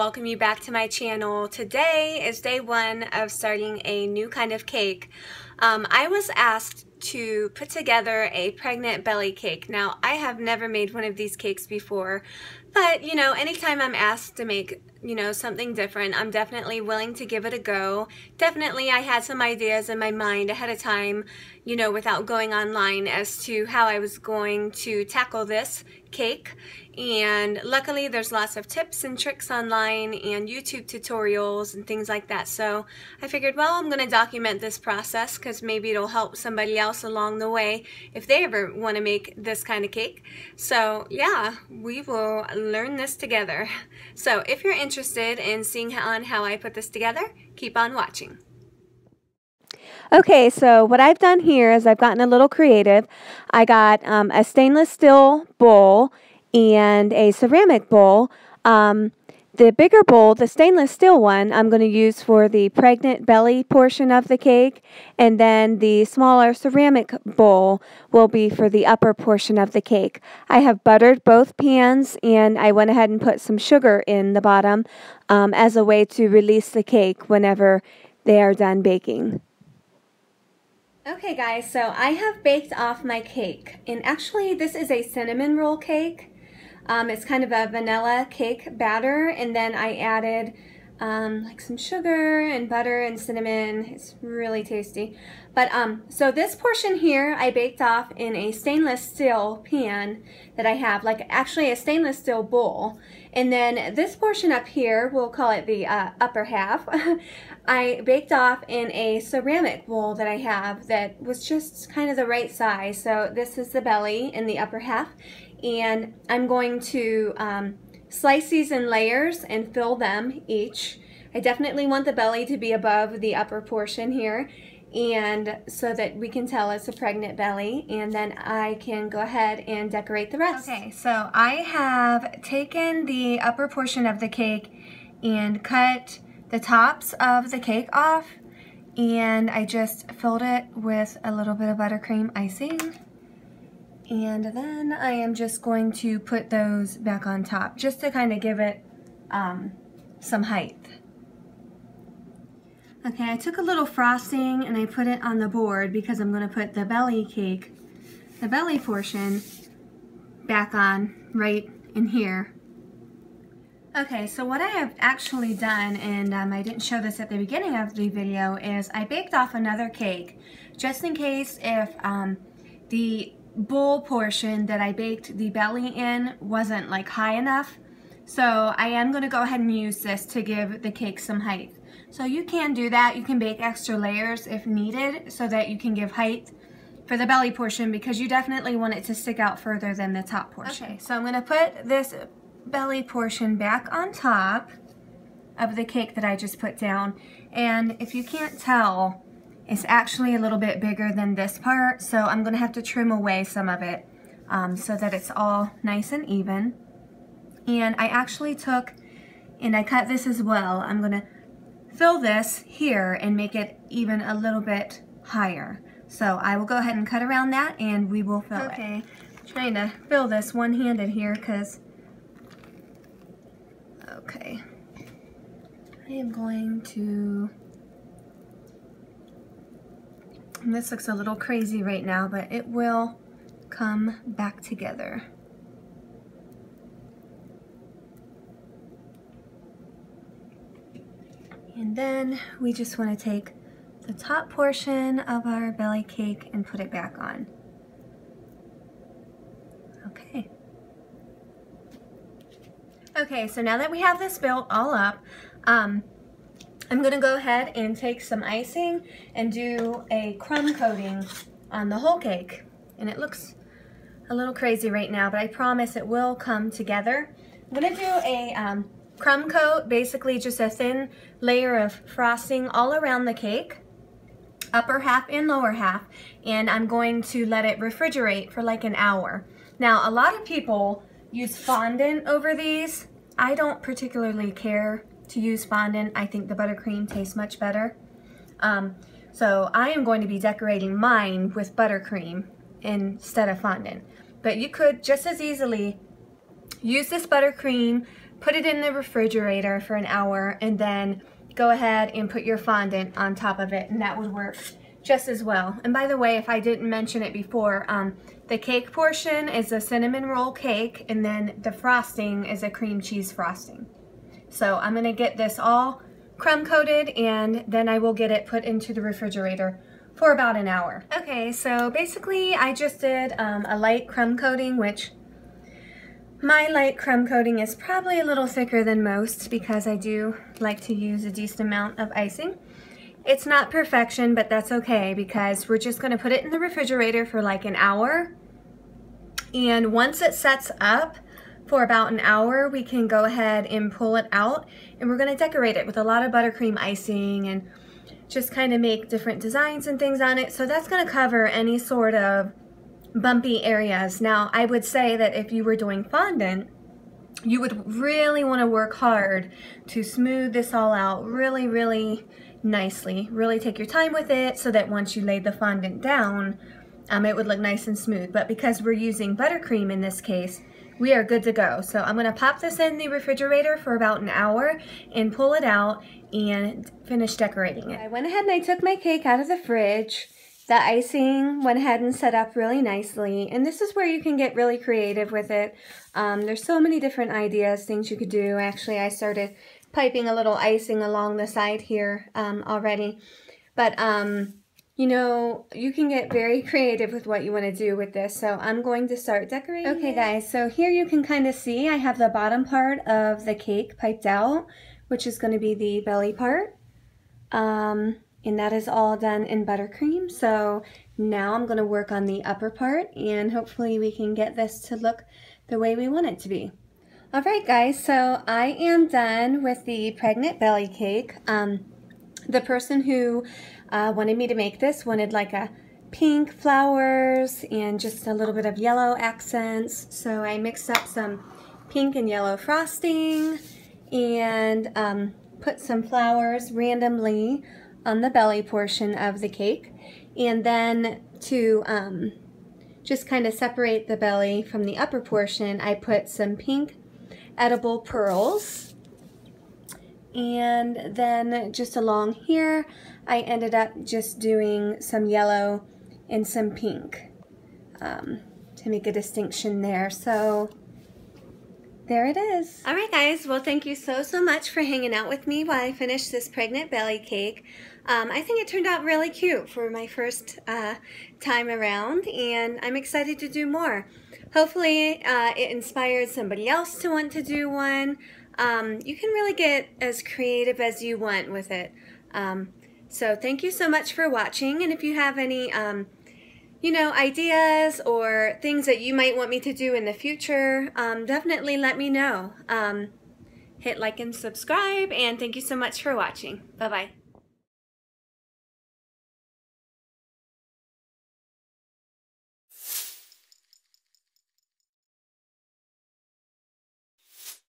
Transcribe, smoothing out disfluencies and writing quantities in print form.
welcome you back to my channel. Today is day one of starting a new kind of cake. I was asked to put together a pregnant belly cake. Now, I have never made one of these cakes before, but you know, anytime I'm asked to make, you know, something different, I'm definitely willing to give it a go. Definitely, I had some ideas in my mind ahead of time, you know, without going online as to how I was going to tackle this cake. And luckily, there's lots of tips and tricks online and YouTube tutorials and things like that. So I figured, well, I'm going to document this process because maybe it'll help somebody else along the way if they ever want to make this kind of cake. So yeah, we will learn this together. So if you're interested in seeing how I put this together, keep on watching. Okay, so what I've done here is I've gotten a little creative. I got a stainless steel bowl and a ceramic bowl. The bigger bowl, the stainless steel one, I'm going to use for the pregnant belly portion of the cake, and then the smaller ceramic bowl will be for the upper portion of the cake. I have buttered both pans, and I went ahead and put some sugar in the bottom as a way to release the cake whenever they are done baking. Okay guys, so I have baked off my cake, and actually this is a cinnamon roll cake. It's kind of a vanilla cake batter, and then I added like some sugar and butter and cinnamon. It's really tasty. But so this portion here I baked off in a stainless steel pan that I have, like actually a stainless steel bowl. And then this portion up here, we'll call it the upper half, I baked off in a ceramic bowl that I have that was just kind of the right size. So this is the belly in the upper half. And I'm going to slice these in layers and fill them each. I definitely want the belly to be above the upper portion here, and so that we can tell it's a pregnant belly, and then I can go ahead and decorate the rest. Okay, so I have taken the upper portion of the cake and cut the tops of the cake off, and I just filled it with a little bit of buttercream icing. And then I am just going to put those back on top just to kind of give it some height. Okay, I took a little frosting and I put it on the board because I'm going to put the belly cake, the belly portion, back on right in here. Okay, so what I have actually done, and I didn't show this at the beginning of the video, is I baked off another cake just in case if the bowl portion that I baked the belly in wasn't like high enough. So I am going to go ahead and use this to give the cake some height. So you can do that. You can bake extra layers if needed so that you can give height for the belly portion, because you definitely want it to stick out further than the top portion. Okay, so I'm going to put this belly portion back on top of the cake that I just put down. And if you can't tell, it's actually a little bit bigger than this part, so I'm going to have to trim away some of it so that it's all nice and even. And I actually took, and I cut this as well. I'm going to fill this here and make it even a little bit higher. So I will go ahead and cut around that and we will fill it. Okay, trying to fill this one-handed here because, okay, I am going to, and this looks a little crazy right now, but it will come back together. And then we just want to take the top portion of our belly cake and put it back on. Okay. Okay, so now that we have this built all up, I'm going to go ahead and take some icing and do a crumb coating on the whole cake. And it looks a little crazy right now, but I promise it will come together. I'm going to do a crumb coat, basically just a thin layer of frosting all around the cake, upper half and lower half, and I'm going to let it refrigerate for like an hour. Now, a lot of people use fondant over these. I don't particularly care to use fondant. I think the buttercream tastes much better. So I am going to be decorating mine with buttercream instead of fondant. But you could just as easily use this buttercream put it in the refrigerator for an hour, and then go ahead and put your fondant on top of it, and that would work just as well. And by the way, if I didn't mention it before, the cake portion is a cinnamon roll cake, and then the frosting is a cream cheese frosting. So I'm gonna get this all crumb coated, and then I will get it put into the refrigerator for about an hour. Okay, so basically I just did a light crumb coating, which my light crumb coating is probably a little thicker than most because I do like to use a decent amount of icing. It's not perfection, but that's okay because we're just gonna put it in the refrigerator for like an hour. And once it sets up for about an hour, we can go ahead and pull it out, and we're gonna decorate it with a lot of buttercream icing and just kind of make different designs and things on it. So that's gonna cover any sort of bumpy areas. Now, I would say that if you were doing fondant, you would really wanna work hard to smooth this all out really, really nicely. Really take your time with it so that once you lay the fondant down, it would look nice and smooth. But because we're using buttercream in this case, we are good to go. So I'm gonna pop this in the refrigerator for about an hour and pull it out and finish decorating it. I went ahead and I took my cake out of the fridge. The icing went ahead and set up really nicely, and this is where you can get really creative with it. There's so many different ideas, things you could do. Actually, I started piping a little icing along the side here already. But, you know, you can get very creative with what you want to do with this. So I'm going to start decorating. Okay, guys, so here you can kind of see I have the bottom part of the cake piped out, which is going to be the belly part. And that is all done in buttercream. So now I'm going to work on the upper part, and hopefully we can get this to look the way we want it to be. Alright guys, so I am done with the pregnant belly cake. The person who wanted me to make this wanted like a pink flowers and just a little bit of yellow accents. So I mixed up some pink and yellow frosting and put some flowers randomly on the belly portion of the cake. And then to just kind of separate the belly from the upper portion, I put some pink edible pearls, and then just along here I ended up just doing some yellow and some pink to make a distinction there. So there it is. Alright guys, well thank you so much for hanging out with me while I finished this pregnant belly cake. I think it turned out really cute for my first time around, and I'm excited to do more. Hopefully it inspired somebody else to want to do one. You can really get as creative as you want with it. So thank you so much for watching, and if you have any you know, ideas or things that you might want me to do in the future, definitely let me know. Hit like and subscribe, and thank you so much for watching. Bye-bye.